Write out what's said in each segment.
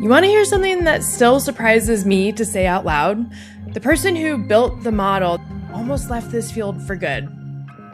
You want to hear something that still surprises me to say out loud? The person who built the model almost left this field for good.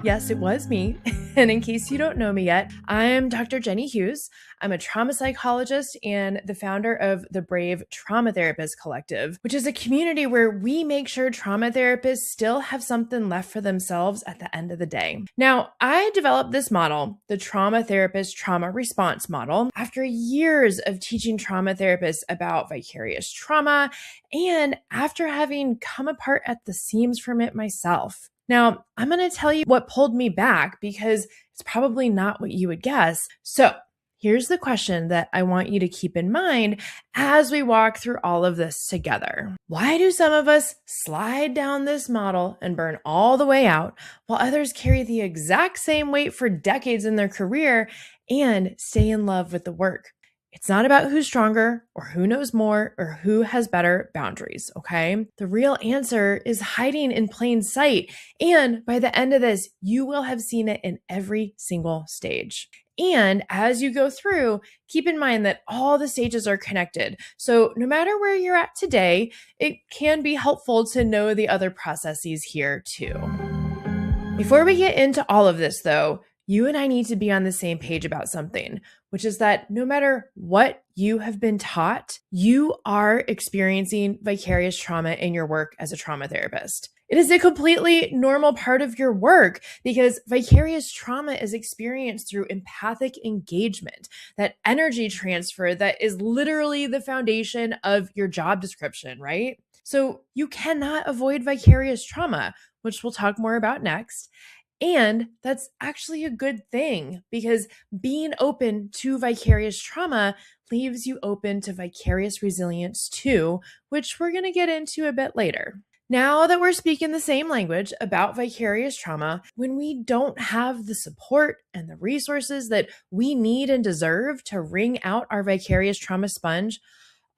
Yes, it was me. And in case you don't know me yet, I'm Dr. Jenny Hughes. I'm a trauma psychologist and the founder of the Brave Trauma Therapist Collective, which is a community where we make sure trauma therapists still have something left for themselves at the end of the day. Now, I developed this model, the Trauma Therapist Trauma Response Model, after years of teaching trauma therapists about vicarious trauma and after having come apart at the seams from it myself. Now, I'm going to tell you what pulled me back because it's probably not what you would guess. So here's the question that I want you to keep in mind as we walk through all of this together. Why do some of us slide down this model and burn all the way out while others carry the exact same weight for decades in their career and stay in love with the work? It's not about who's stronger or who knows more or who has better boundaries, okay? The real answer is hiding in plain sight. And by the end of this, you will have seen it in every single stage. And as you go through, keep in mind that all the stages are connected. So no matter where you're at today, it can be helpful to know the other processes here too. Before we get into all of this though, you and I need to be on the same page about something, which is that no matter what you have been taught, you are experiencing vicarious trauma in your work as a trauma therapist. It is a completely normal part of your work because vicarious trauma is experienced through empathic engagement, that energy transfer that is literally the foundation of your job description, right? So you cannot avoid vicarious trauma, which we'll talk more about next. And that's actually a good thing because being open to vicarious trauma leaves you open to vicarious resilience too, which we're going to get into a bit later. Now that we're speaking the same language about vicarious trauma, when we don't have the support and the resources that we need and deserve to wring out our vicarious trauma sponge,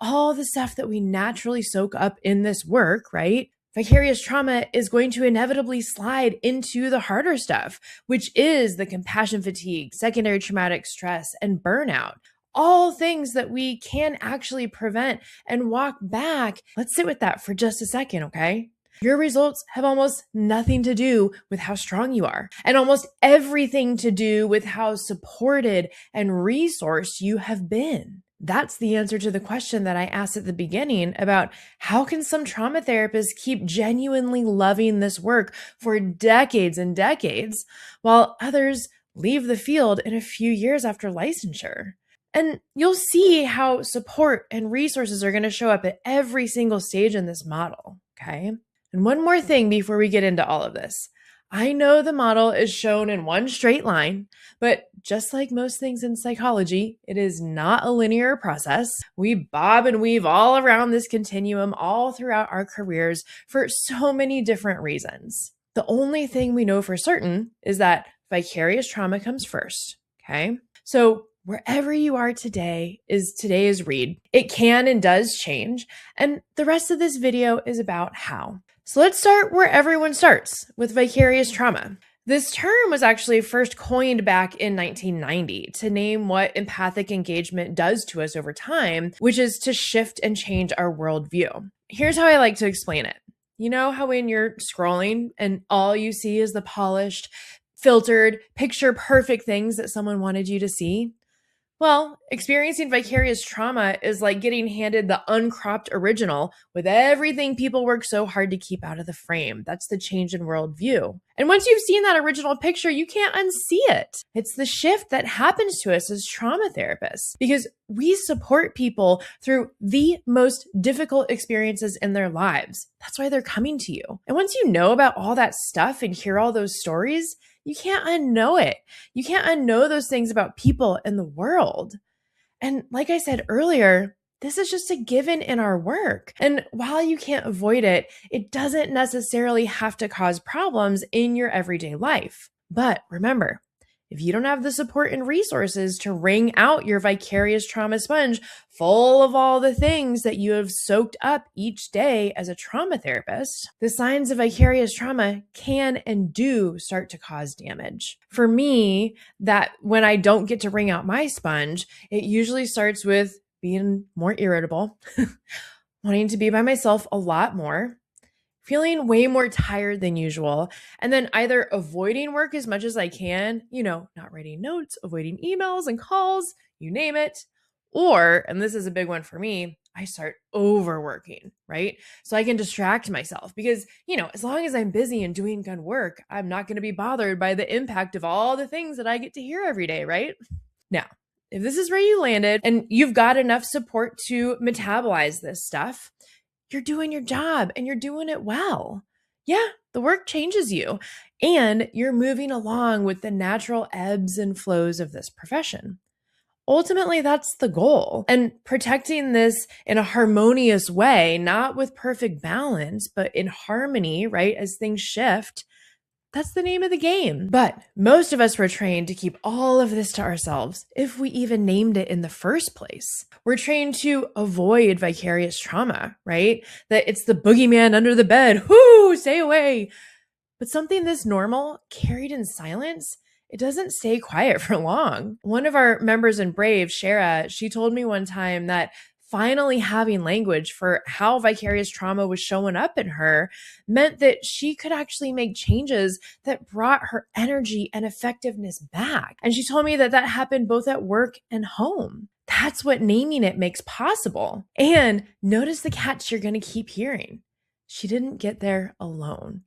all the stuff that we naturally soak up in this work, right? Vicarious trauma is going to inevitably slide into the harder stuff, which is the compassion fatigue, secondary traumatic stress, and burnout. All things that we can actually prevent and walk back. Let's sit with that for just a second, okay? Your results have almost nothing to do with how strong you are, and almost everything to do with how supported and resourced you have been. That's the answer to the question that I asked at the beginning about how can some trauma therapists keep genuinely loving this work for decades and decades while others leave the field in a few years after licensure. And you'll see how support and resources are going to show up at every single stage in this model, okay? And one more thing before we get into all of this. I know the model is shown in one straight line, but just like most things in psychology, it is not a linear process. We bob and weave all around this continuum all throughout our careers for so many different reasons. The only thing we know for certain is that vicarious trauma comes first, okay? So wherever you are today is today's read. It can and does change, and the rest of this video is about how. So let's start where everyone starts, with vicarious trauma. This term was actually first coined back in 1990 to name what empathic engagement does to us over time, which is to shift and change our worldview. Here's how I like to explain it. You know how when you're scrolling and all you see is the polished, filtered, picture-perfect things that someone wanted you to see? Well, experiencing vicarious trauma is like getting handed the uncropped original with everything people work so hard to keep out of the frame. That's the change in worldview. And once you've seen that original picture, you can't unsee it. It's the shift that happens to us as trauma therapists because we support people through the most difficult experiences in their lives. That's why they're coming to you. And once you know about all that stuff and hear all those stories, you can't unknow it. You can't unknow those things about people in the world. And like I said earlier, this is just a given in our work. And while you can't avoid it, it doesn't necessarily have to cause problems in your everyday life. But remember, if you don't have the support and resources to wring out your vicarious trauma sponge full of all the things that you have soaked up each day as a trauma therapist, the signs of vicarious trauma can and do start to cause damage. For me, that when I don't get to wring out my sponge, it usually starts with being more irritable, wanting to be by myself a lot more, feeling way more tired than usual, and then either avoiding work as much as I can, not writing notes, avoiding emails and calls, you name it. Or, and this is a big one for me, I start overworking, right? So I can distract myself because, as long as I'm busy and doing good work, I'm not going to be bothered by the impact of all the things that I get to hear every day, right? Now, if this is where you landed and you've got enough support to metabolize this stuff, you're doing your job and you're doing it well. Yeah, the work changes you and you're moving along with the natural ebbs and flows of this profession. Ultimately, that's the goal. And protecting this in a harmonious way, not with perfect balance, but in harmony, right? As things shift, that's the name of the game. But most of us were trained to keep all of this to ourselves, if we even named it in the first place. We're trained to avoid vicarious trauma, right? That it's the boogeyman under the bed. Whoo, stay away. But something this normal, carried in silence, it doesn't stay quiet for long. One of our members in Brave, Shara, she told me one time that finally having language for how vicarious trauma was showing up in her meant that she could actually make changes that brought her energy and effectiveness back. And she told me that that happened both at work and home. That's what naming it makes possible. And notice the catch you're going to keep hearing. She didn't get there alone.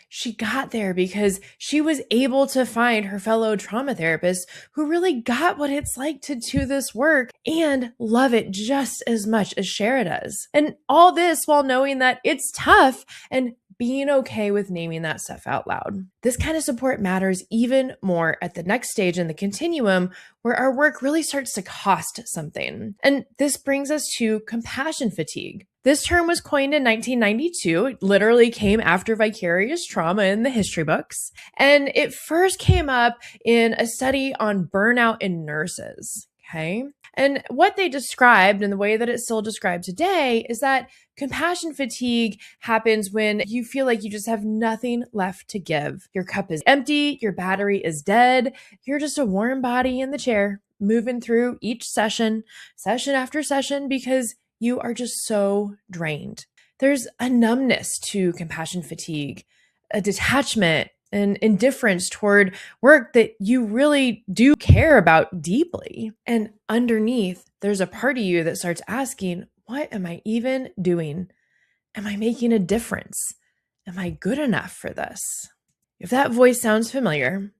She got there because she was able to find her fellow trauma therapists who really got what it's like to do this work and love it just as much as Shara does. And all this while knowing that it's tough and being okay with naming that stuff out loud. This kind of support matters even more at the next stage in the continuum where our work really starts to cost something. And this brings us to compassion fatigue. This term was coined in 1992. It literally came after vicarious trauma in the history books. And it first came up in a study on burnout in nurses. Okay. And what they described and the way that it's still described today is that compassion fatigue happens when you feel like you just have nothing left to give. Your cup is empty, your battery is dead, you're just a warm body in the chair, moving through each session after session, because you are just so drained. There's a numbness to compassion fatigue, a detachment, an indifference toward work that you really do care about deeply. And underneath, there's a part of you that starts asking, what am I even doing? Am I making a difference? Am I good enough for this? If that voice sounds familiar,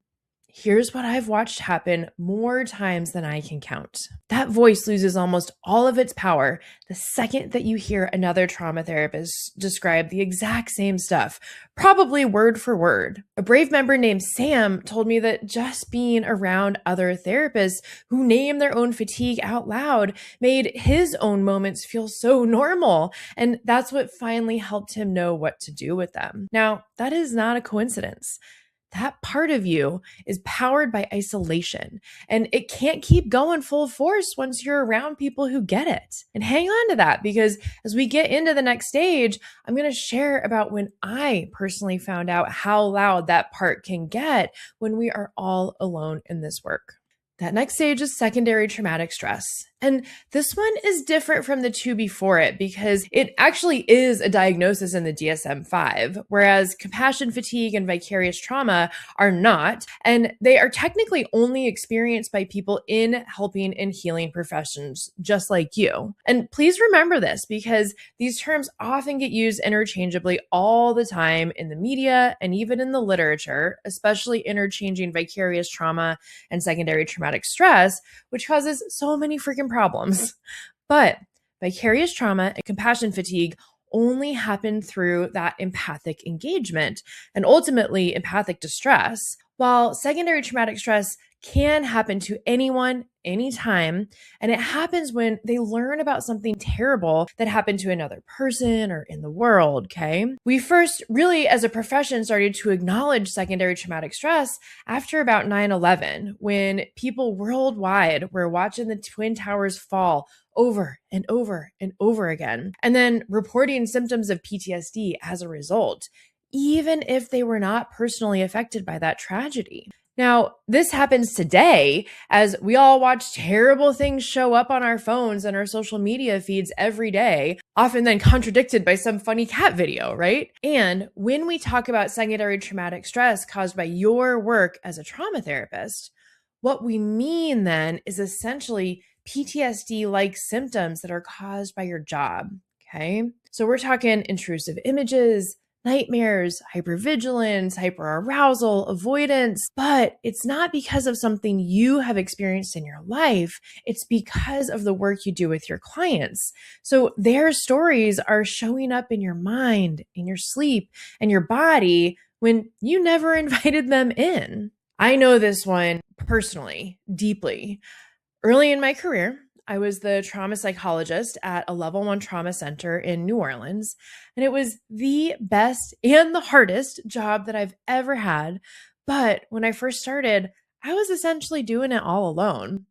here's what I've watched happen more times than I can count. That voice loses almost all of its power the second that you hear another trauma therapist describe the exact same stuff, probably word for word. A Brave member named Sam told me that just being around other therapists who name their own fatigue out loud made his own moments feel so normal. And that's what finally helped him know what to do with them. Now, that is not a coincidence. That part of you is powered by isolation, and it can't keep going full force once you're around people who get it. And hang on to that, because as we get into the next stage, I'm going to share about when I personally found out how loud that part can get when we are all alone in this work. That next stage is secondary traumatic stress. And this one is different from the two before it because it actually is a diagnosis in the DSM-5, whereas compassion fatigue and vicarious trauma are not, and they are technically only experienced by people in helping and healing professions, just like you. And please remember this because these terms often get used interchangeably all the time in the media and even in the literature, especially interchanging vicarious trauma and secondary traumatic stress, which causes so many freaking problems. But vicarious trauma and compassion fatigue only happen through that empathic engagement and ultimately empathic distress, while secondary traumatic stress can happen to anyone, anytime, and it happens when they learn about something terrible that happened to another person or in the world, okay? We first really, as a profession, started to acknowledge secondary traumatic stress after about 9/11, when people worldwide were watching the Twin Towers fall over and over and over again, and then reporting symptoms of PTSD as a result, even if they were not personally affected by that tragedy. Now, this happens today as we all watch terrible things show up on our phones and our social media feeds every day, often then contradicted by some funny cat video, right? And when we talk about secondary traumatic stress caused by your work as a trauma therapist, what we mean then is essentially PTSD like symptoms that are caused by your job. Okay. So we're talking intrusive images, nightmares, hypervigilance, hyperarousal, avoidance, but it's not because of something you have experienced in your life. It's because of the work you do with your clients. So their stories are showing up in your mind, in your sleep, and your body when you never invited them in. I know this one personally, deeply. Early in my career, I was the trauma psychologist at a level 1 trauma center in New Orleans, and it was the best and the hardest job that I've ever had. But when I first started, I was essentially doing it all alone.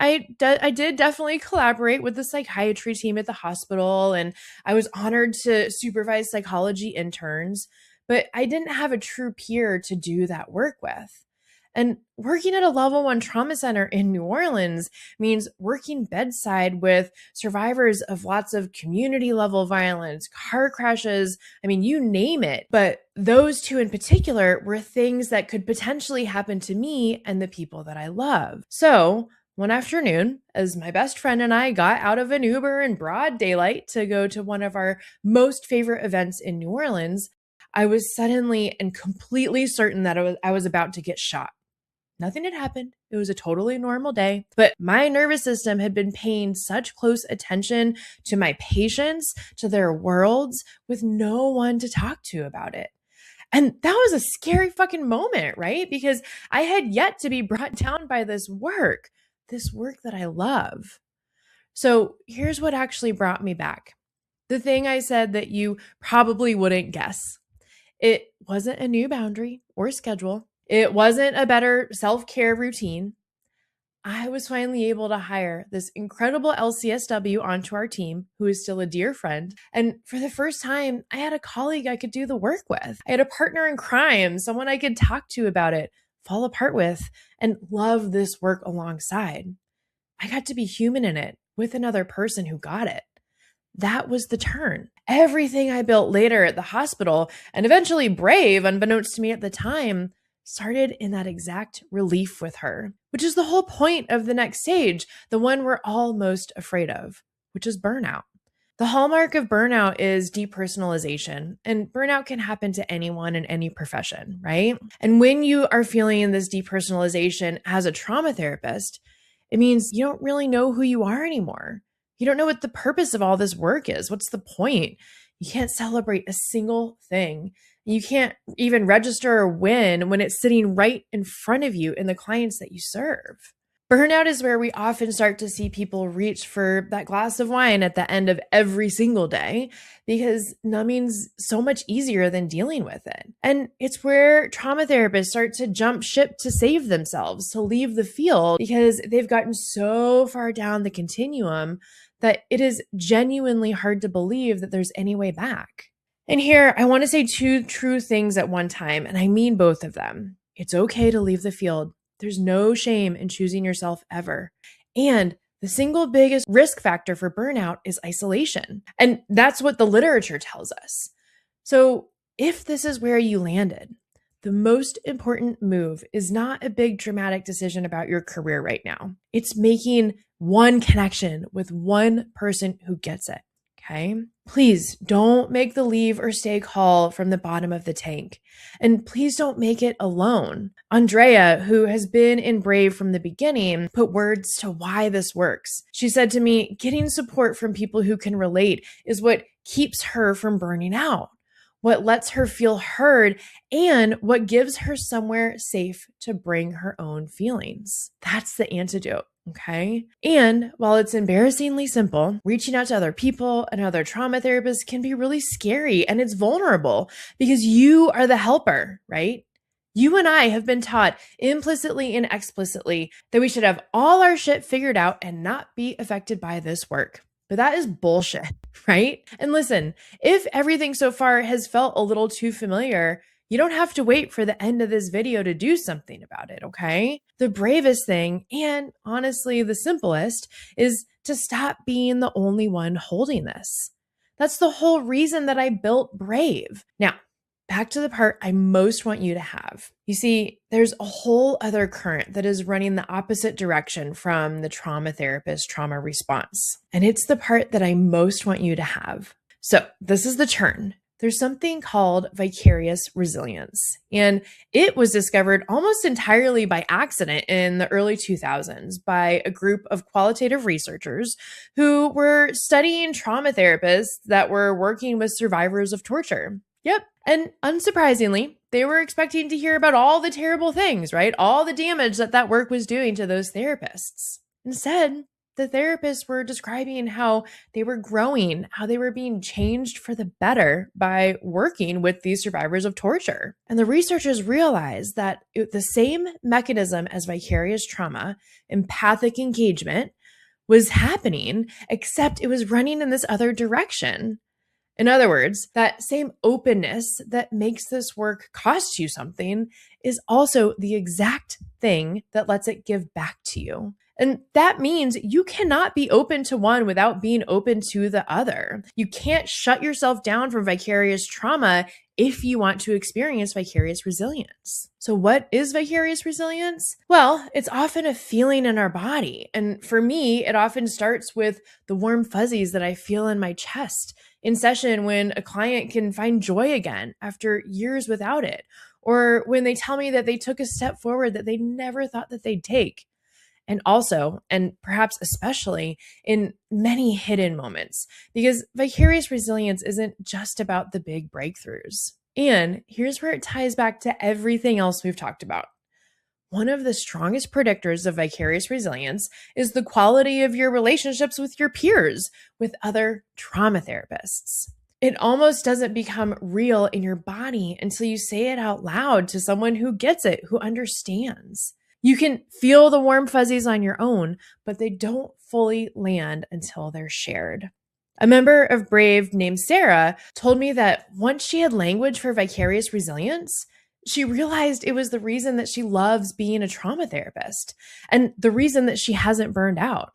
I did definitely collaborate with the psychiatry team at the hospital, and I was honored to supervise psychology interns, but I didn't have a true peer to do that work with. And working at a level 1 trauma center in New Orleans means working bedside with survivors of lots of community level violence, car crashes, I mean, you name it. But those two in particular were things that could potentially happen to me and the people that I love. So, one afternoon, as my best friend and I got out of an Uber in broad daylight to go to one of our most favorite events in New Orleans, I was suddenly and completely certain that I was about to get shot. Nothing had happened. It was a totally normal day, but my nervous system had been paying such close attention to my patients, to their worlds, with no one to talk to about it. And that was a scary fucking moment, right? Because I had yet to be brought down by this work that I love. So here's what actually brought me back. The thing I said that you probably wouldn't guess. It wasn't a new boundary or schedule. It wasn't a better self care routine. I was finally able to hire this incredible LCSW onto our team, who is still a dear friend. And for the first time, I had a colleague I could do the work with. I had a partner in crime, someone I could talk to about it, fall apart with, and love this work alongside. I got to be human in it with another person who got it. That was the turn. Everything I built later at the hospital, and eventually Brave, unbeknownst to me at the time, started in that exact relief with her, which is the whole point of the next stage, the one we're all most afraid of, which is burnout. The hallmark of burnout is depersonalization, and burnout can happen to anyone in any profession, right? And when you are feeling this depersonalization as a trauma therapist, it means you don't really know who you are anymore. You don't know what the purpose of all this work is. What's the point? You can't celebrate a single thing. You can't even register a win when it's sitting right in front of you in the clients that you serve. Burnout is where we often start to see people reach for that glass of wine at the end of every single day because numbing's so much easier than dealing with it. And it's where trauma therapists start to jump ship to save themselves, to leave the field because they've gotten so far down the continuum that it is genuinely hard to believe that there's any way back. And here, I want to say two true things at one time, and I mean both of them. It's okay to leave the field. There's no shame in choosing yourself ever. And the single biggest risk factor for burnout is isolation. And that's what the literature tells us. So if this is where you landed, the most important move is not a big dramatic decision about your career right now. It's making one connection with one person who gets it. Okay. Please don't make the leave or stay call from the bottom of the tank. And please don't make it alone. Andrea, who has been in Brave from the beginning, put words to why this works. She said to me, getting support from people who can relate is what keeps her from burning out, what lets her feel heard, and what gives her somewhere safe to bring her own feelings. That's the antidote. Okay. And while it's embarrassingly simple, reaching out to other people and other trauma therapists can be really scary and it's vulnerable because you are the helper, right? You and I have been taught implicitly and explicitly that we should have all our shit figured out and not be affected by this work. But that is bullshit, right? And listen, if everything so far has felt a little too familiar, You don't have to wait for the end of this video to do something about it, okay? The bravest thing, and honestly the simplest, is to stop being the only one holding this. That's the whole reason that I built Brave. Now, back to the part I most want you to have. You see, there's a whole other current that is running the opposite direction from the trauma therapist trauma response. And it's the part that I most want you to have. So this is the turn. There's something called vicarious resilience, and it was discovered almost entirely by accident in the early 2000s by a group of qualitative researchers who were studying trauma therapists that were working with survivors of torture. Yep. And unsurprisingly, they were expecting to hear about all the terrible things, right? All the damage that work was doing to those therapists. Instead, the therapists were describing how they were growing, how they were being changed for the better by working with these survivors of torture. And the researchers realized that the same mechanism as vicarious trauma, empathic engagement, was happening, except it was running in this other direction. In other words, that same openness that makes this work cost you something is also the exact thing that lets it give back to you. And that means you cannot be open to one without being open to the other. You can't shut yourself down from vicarious trauma if you want to experience vicarious resilience. So what is vicarious resilience? Well, it's often a feeling in our body. And for me, it often starts with the warm fuzzies that I feel in my chest in session when a client can find joy again after years without it, or when they tell me that they took a step forward that they never thought that they'd take. And also, and perhaps especially, in many hidden moments, because vicarious resilience isn't just about the big breakthroughs. And here's where it ties back to everything else we've talked about. One of the strongest predictors of vicarious resilience is the quality of your relationships with your peers, with other trauma therapists. It almost doesn't become real in your body until you say it out loud to someone who gets it, who understands. You can feel the warm fuzzies on your own, but they don't fully land until they're shared. A member of Brave named Sarah told me that once she had language for vicarious resilience, she realized it was the reason that she loves being a trauma therapist and the reason that she hasn't burned out.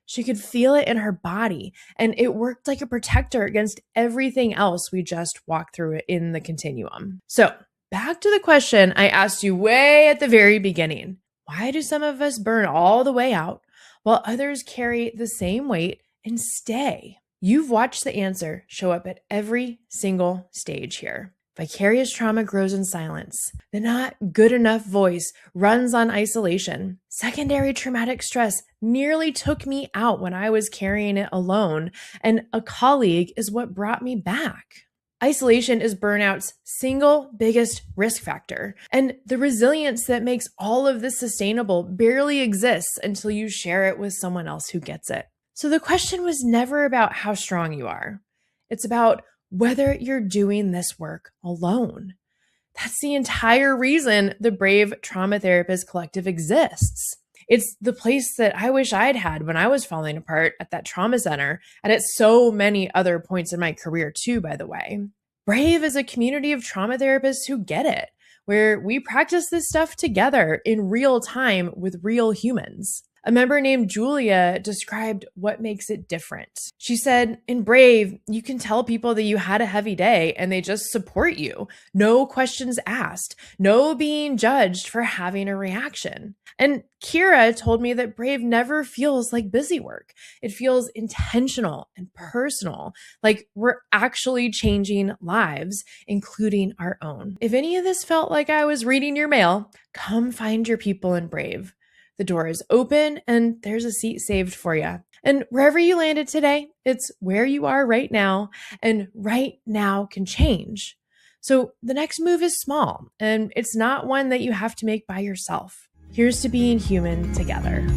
She could feel it in her body, and it worked like a protector against everything else we just walked through in the continuum. So, back to the question I asked you way at the very beginning. Why do some of us burn all the way out while others carry the same weight and stay? You've watched the answer show up at every single stage here. Vicarious trauma grows in silence. The not good enough voice runs on isolation. Secondary traumatic stress nearly took me out when I was carrying it alone, and a colleague is what brought me back. Isolation is burnout's single biggest risk factor, and the resilience that makes all of this sustainable barely exists until you share it with someone else who gets it. So the question was never about how strong you are. It's about whether you're doing this work alone. That's the entire reason the Brave Trauma Therapist Collective exists. It's the place that I wish I'd had when I was falling apart at that trauma center, and at so many other points in my career too, by the way. Brave is a community of trauma therapists who get it, where we practice this stuff together in real time with real humans. A member named Julia described what makes it different. She said, in Brave, you can tell people that you had a heavy day and they just support you. No questions asked, no being judged for having a reaction. And Kira told me that Brave never feels like busy work. It feels intentional and personal, like we're actually changing lives, including our own. If any of this felt like I was reading your mail, come find your people in Brave. The door is open and there's a seat saved for you. And wherever you landed today, it's where you are right now, and right now can change. So the next move is small, and it's not one that you have to make by yourself. Here's to being human together.